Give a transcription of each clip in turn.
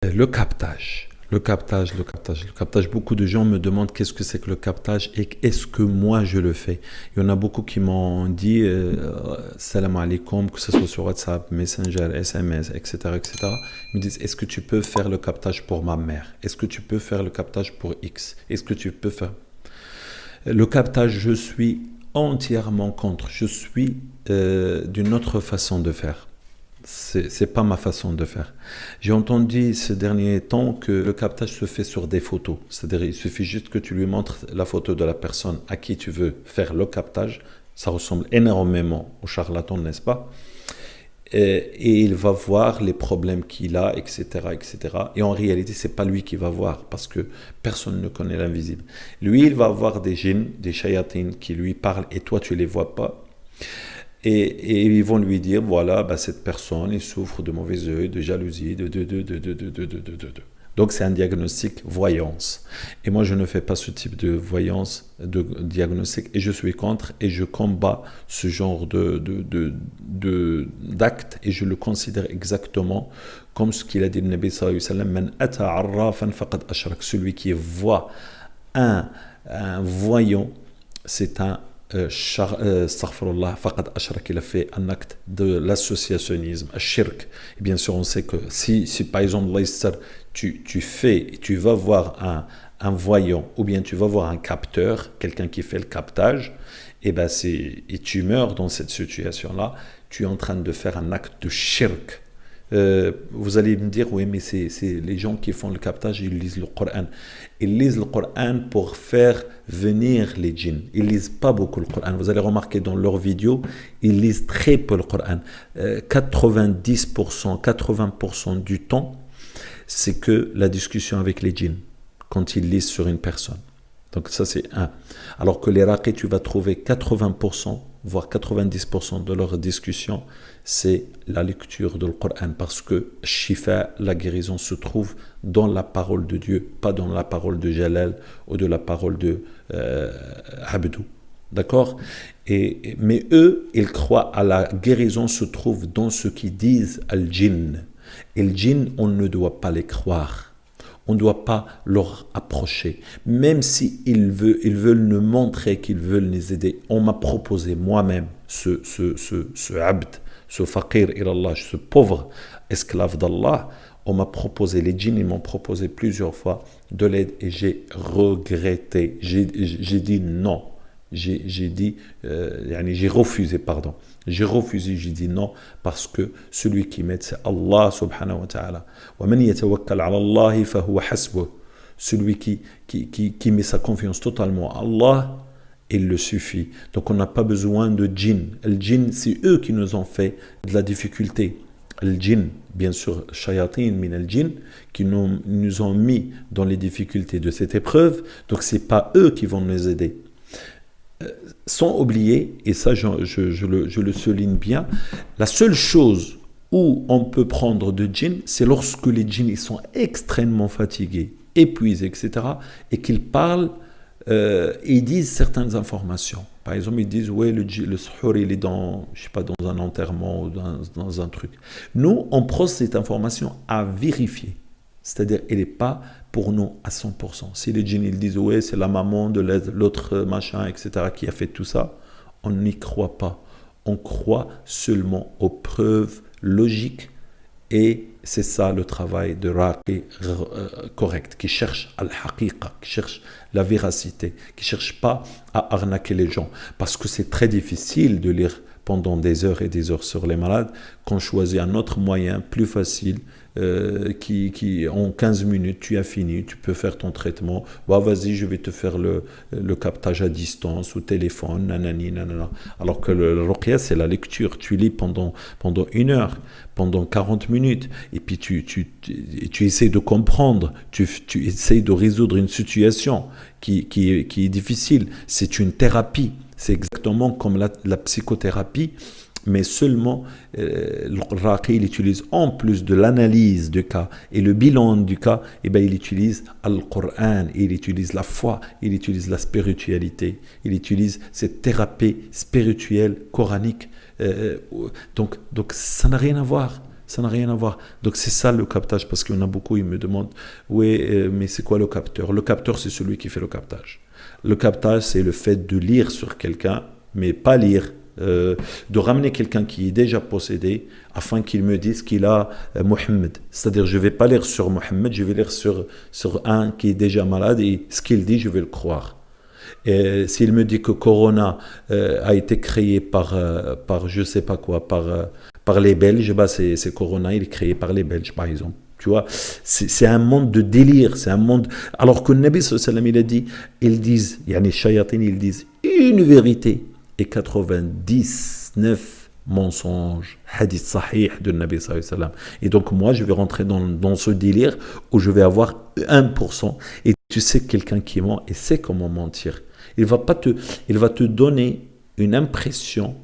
Le captage, le captage. Beaucoup de gens me demandent qu'est-ce que c'est que le captage et est-ce que moi je le fais. Il y en a beaucoup qui m'ont dit salam alaikum, que ce soit sur WhatsApp, Messenger, SMS, etc., etc. Ils me disent est-ce que tu peux faire le captage pour ma mère? Est-ce que tu peux faire le captage pour X? Est-ce que tu peux faire le captage? Je suis entièrement contre. Je suis d'une autre façon de faire. C'est pas ma façon de faire. J'ai entendu ces derniers temps que le captage se fait sur des photos. C'est-à-dire, il suffit juste que tu lui montres la photo de la personne à qui tu veux faire le captage. Ça ressemble énormément au charlatan, n'est-ce pas? Et il va voir les problèmes qu'il a, etc., etc. Et en réalité, c'est pas lui qui va voir parce que personne ne connaît l'invisible. Lui, il va voir des djinns, des shayatines qui lui parlent et toi, tu les vois pas. Et ils vont lui dire, voilà, bah, cette personne, il souffre de mauvais œil, de jalousie, de. Donc c'est un diagnostic voyance. Et moi, je ne fais pas ce type de voyance, de diagnostic, et je suis contre, et je combats ce genre d'acte, et je le considère exactement comme ce qu'il a dit le Nabi sallallahu alayhi wa sallam, Man ata arrafan faqad ashrak. Celui qui voit un voyant, c'est un astaghfirullah, faqad ashrak, il a fait un acte de l'associationnisme, shirk. Et bien sûr, on sait que si par exemple, tu vas voir un voyant ou bien tu vas voir un capteur, quelqu'un qui fait le captage, et tu meurs dans cette situation-là, tu es en train de faire un acte de shirk. Vous allez me dire, oui, mais c'est les gens qui font le captage, ils lisent le Coran. Ils lisent le Coran pour faire venir les djinns. Ils lisent pas beaucoup le Coran. Vous allez remarquer dans leurs vidéos, ils lisent très peu le Coran. 90%, 80% du temps, c'est que la discussion avec les djinns, quand ils lisent sur une personne. Donc ça, c'est un. Alors que les raqis, tu vas trouver 80%, voire 90% de leur discussion, c'est la lecture du Coran, parce que shifa, la guérison, se trouve dans la parole de Dieu, pas dans la parole de Jalal ou de la parole de Abdou. D'accord? Mais eux, ils croient à la guérison se trouve dans ce qu'ils disent al-djinn. Et le djinn, on ne doit pas les croire. On ne doit pas leur approcher. Même si ils veulent nous montrer qu'ils veulent nous aider. On m'a proposé moi-même ce abd, ce faqir ilallah, ce pauvre esclave d'Allah. On m'a proposé, les djinns, ils m'ont proposé plusieurs fois de l'aide et j'ai regretté. J'ai dit non. J'ai refusé, pardon. J'ai refusé, j'ai dit non, parce que celui qui m'aide, c'est Allah subhanahu wa ta'ala. وَمَنْ يَتَوَكَّلْ عَلَى اللَّهِ فَهُوَ حَسْبُهُ. Celui qui met sa confiance totalement à Allah, il le suffit. Donc on n'a pas besoin de djinn. Le djinn, c'est eux qui nous ont fait de la difficulté. Le djinn, bien sûr, shayatin min al djinn, qui nous ont mis dans les difficultés de cette épreuve. Donc c'est pas eux qui vont nous aider. Sans oublier, et ça je le souligne bien, la seule chose où on peut prendre de djinn, c'est lorsque les djinns ils sont extrêmement fatigués, épuisés, etc. et qu'ils parlent et ils disent certaines informations. Par exemple, ils disent, ouais, le suhour, il est dans, je sais pas, dans un enterrement ou dans un truc. Nous, on prend cette information à vérifier. C'est-à-dire, elle n'est pas pour nous à 100%. Si les djinns ils disent, ouais, c'est la maman de l'autre machin, etc., qui a fait tout ça, on n'y croit pas. On croit seulement aux preuves logiques et c'est ça le travail de Raqi correct, qui cherche al-haqiqa, qui cherche la véracité, qui ne cherche pas à arnaquer les gens. Parce que c'est très difficile de lire pendant des heures et des heures sur les malades, qu'on choisit un autre moyen plus facile, qui en 15 minutes, tu as fini, tu peux faire ton traitement. Bah, vas-y, je vais te faire le captage à distance, au téléphone, nanani, nanana. Alors que le ruqya, c'est la lecture. Tu lis pendant 1 heure, pendant 40 minutes, et puis tu essaies de comprendre, tu essaies de résoudre une situation qui est difficile. C'est une thérapie. C'est exactement comme la psychothérapie, mais seulement le Raqi, il utilise en plus de l'analyse du cas et le bilan du cas, il utilise Al-Qur'an, il utilise la foi, il utilise la spiritualité, il utilise cette thérapie spirituelle, coranique. Donc ça n'a rien à voir. Ça n'a rien à voir. Donc c'est ça le captage, parce qu'il y en a beaucoup, ils me demandent, oui, mais c'est quoi le capteur? Le capteur, c'est celui qui fait le captage. Le captage, c'est le fait de lire sur quelqu'un, mais pas lire, de ramener quelqu'un qui est déjà possédé, afin qu'il me dise qu'il a Mohammed. C'est-à-dire, je ne vais pas lire sur Mohammed, je vais lire sur un qui est déjà malade, et ce qu'il dit, je vais le croire. Et s'il me dit que Corona a été créé par je sais pas quoi, par les Belges, bah c'est Corona, il est créé par les Belges, par exemple. Tu vois, c'est un monde de délire, c'est un monde. Alors que le Nabi sallallahu alayhi wa sallam, il a dit, ils disent, yani shayatin, ils disent une vérité et 99 mensonges. Hadith sahih de Nabi sallallahu alayhi wa sallam. Et donc moi, je vais rentrer dans ce délire où je vais avoir 1%. Et tu sais que quelqu'un qui ment et sait comment mentir. Il va te donner une impression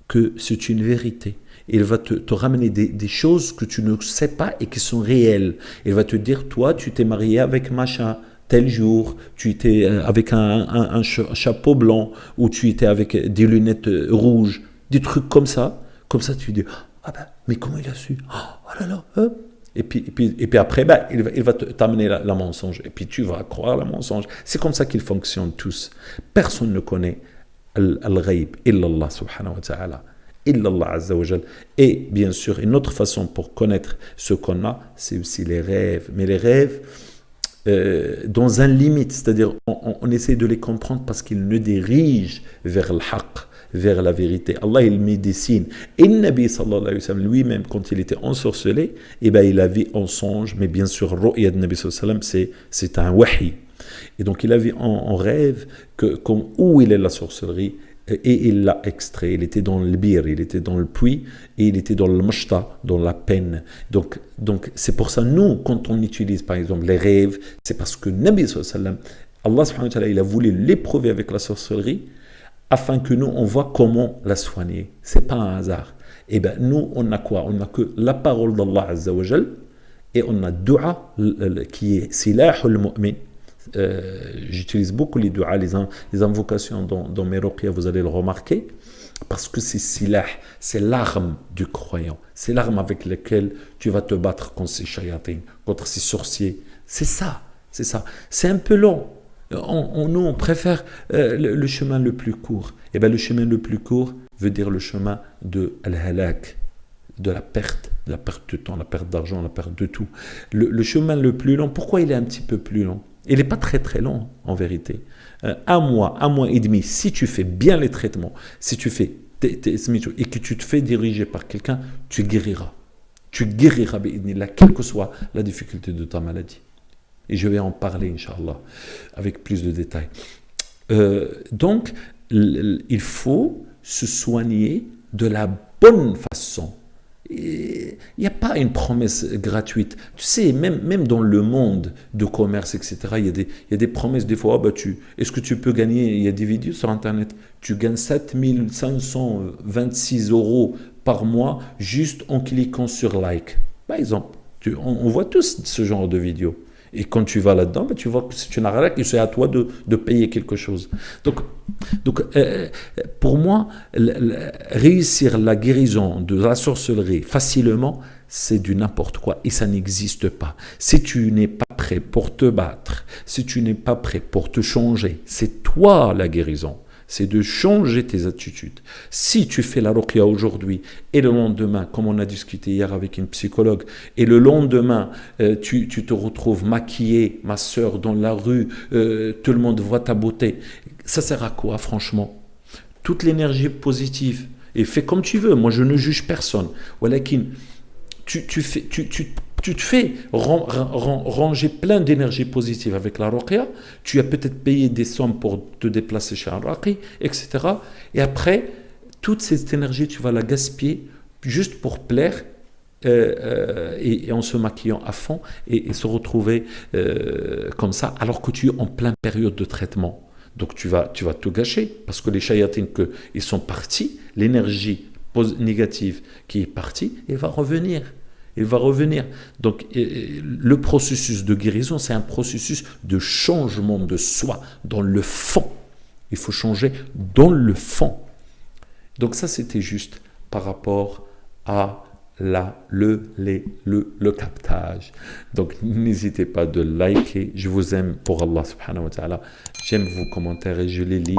que c'est une vérité. Il va te ramener des choses que tu ne sais pas et qui sont réelles. Il va te dire, toi, tu t'es marié avec machin tel jour, tu étais avec un chapeau blanc, ou tu étais avec des lunettes rouges, des trucs comme ça. Comme ça, tu dis, ah ben, mais comment il a su? Oh là là, hein? Et puis après, ben, il va t'amener la mensonge. Et puis tu vas croire la mensonge. C'est comme ça qu'ils fonctionnent tous. Personne ne connaît al-ghaib, illallah subhanahu wa ta'ala. Illallah azza wa jal. Et bien sûr, une autre façon pour connaître ce qu'on a, c'est aussi les rêves. Mais les rêves, dans un limite, c'est-à-dire on essaie de les comprendre parce qu'ils nous dirigent vers le haqq, vers la vérité. Allah, il met des signes. Et le Nabi sallallahu alayhi wa sallam, lui-même, quand il était ensorcelé, eh ben, il a vu en songe, mais bien sûr, ru'ya de Nabi sallallahu alayhi wa sallam, c'est un wahi. Et donc, il a vu en rêve où il est la sorcellerie, et il l'a extrait. Il était dans le bir, il était dans le puits, et il était dans le mashta, dans la peine. Donc c'est pour ça, nous, quand on utilise, par exemple, les rêves, c'est parce que Nabi sallallahu alayhi wa sallam, Allah subhanahu wa ta'ala, il a voulu l'éprouver avec la sorcellerie, afin que nous, on voit comment la soigner. Ce n'est pas un hasard. Et bien, nous, on a quoi? On n'a que la parole d'Allah Azza wa Jal, et on a dua, qui est silahul mu'min. J'utilise beaucoup les duas, les invocations dans mes ruqya, vous allez le remarquer, parce que c'est silah, c'est l'arme du croyant. C'est l'arme avec laquelle tu vas te battre contre ces shayatin, contre ces sorciers. C'est ça, c'est ça. C'est un peu long. Nous, on préfère le chemin le plus court. Et bien, le chemin le plus court veut dire le chemin de al-halak, de la perte de temps, la perte d'argent, la perte de tout. Le chemin le plus long, pourquoi il est un petit peu plus long? Il n'est pas très très long, en vérité. Un mois et demi, si tu fais bien les traitements, si tu fais et que tu te fais diriger par quelqu'un, tu guériras. Tu guériras, quelle que soit la difficulté de ta maladie. Et je vais en parler, Inch'Allah, avec plus de détails. Donc, il faut se soigner de la bonne façon. Il n'y a pas une promesse gratuite. Tu sais, même dans le monde de commerce, etc., il y a des promesses. Des fois, est-ce que tu peux gagner? Il y a des vidéos sur Internet. Tu gagnes 7526 € par mois juste en cliquant sur like. Par exemple, on voit tous ce genre de vidéos. Et quand tu vas là-dedans, tu vois que c'est une arnaque et c'est à toi de payer quelque chose. Donc pour moi, réussir la guérison de la sorcellerie facilement, c'est du n'importe quoi et ça n'existe pas. Si tu n'es pas prêt pour te battre, si tu n'es pas prêt pour te changer, c'est toi la guérison. C'est de changer tes attitudes. Si tu fais la ruqya aujourd'hui et le lendemain, comme on a discuté hier avec une psychologue, et le lendemain, tu te retrouves maquillée, ma sœur, dans la rue, tout le monde voit ta beauté, ça sert à quoi, franchement? Toute l'énergie positive, et fais comme tu veux, moi je ne juge personne. Walakin, tu te fais ranger plein d'énergie positive avec la ruqya, tu as peut-être payé des sommes pour te déplacer chez un raqi, etc. Et après, toute cette énergie, tu vas la gaspiller juste pour plaire et en se maquillant à fond et se retrouver comme ça, alors que tu es en pleine période de traitement. Donc tu vas tout gâcher, parce que les shayatines, ils sont partis, l'énergie négative qui est partie, elle va revenir. Il va revenir. Donc, le processus de guérison, c'est un processus de changement de soi, dans le fond. Il faut changer dans le fond. Donc ça, c'était juste par rapport à le captage. Donc n'hésitez pas de liker. Je vous aime pour Allah subhanahu wa ta'ala. J'aime vos commentaires et je les lis.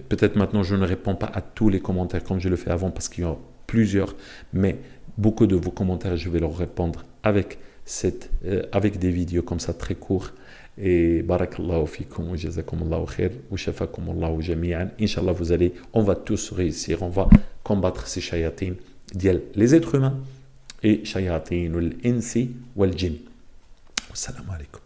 Peut-être maintenant je ne réponds pas à tous les commentaires comme je le fais avant parce qu'il y en a plusieurs, mais beaucoup de vos commentaires je vais leur répondre avec des vidéos comme ça très courtes. Et barakallahu fikum wa jazakumullahu khair wa shafakumullahu jami'an. Inch'Allah, on va tous réussir, on va combattre ces shayatin, les êtres humains et shayatin al-insi wal jinn. Assalamu alaikum.